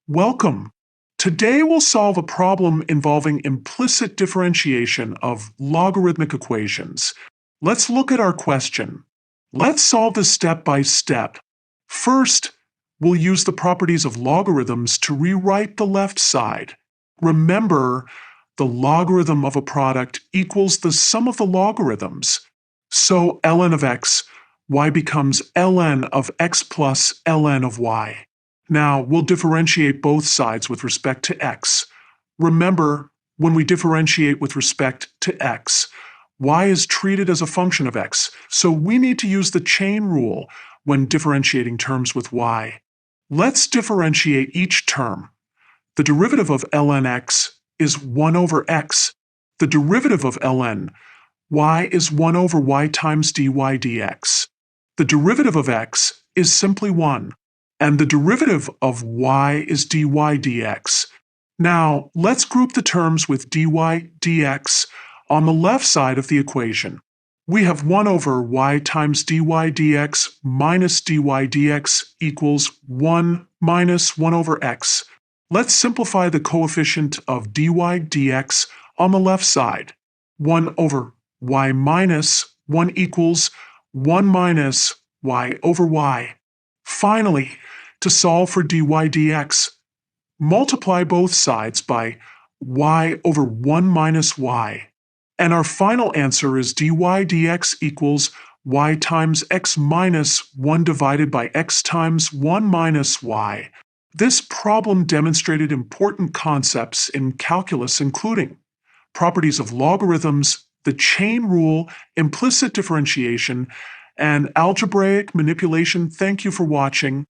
Welcome. Today we'll solve a problem involving implicit differentiation of logarithmic equations. Let's look at our question. Let's solve this step by step. First, we'll use the properties of logarithms to rewrite the left side. Remember, the logarithm of a product equals the sum of the logarithms. So ln of x, y becomes ln of x plus ln of y. Now, we'll differentiate both sides with respect to x. Remember, when we differentiate with respect to x, y is treated as a function of x, so we need to use the chain rule when differentiating terms with y. Let's differentiate each term. The derivative of ln x is 1 over x. The derivative of ln y is 1 over y times dy dx. The derivative of x is simply 1. And the derivative of y is dy dx. Now, let's group the terms with dy dx on the left side of the equation. We have 1 over y times dy dx minus dy dx equals 1 minus 1 over x. Let's simplify the coefficient of dy dx on the left side. 1 over y minus 1 equals 1 minus y over y. Finally, to solve for dy dx, multiply both sides by y over 1 minus y. And our final answer is dy dx equals y times x minus 1 divided by x times 1 minus y. This problem demonstrated important concepts in calculus, including properties of logarithms, the chain rule, implicit differentiation, and algebraic manipulation. Thank you for watching.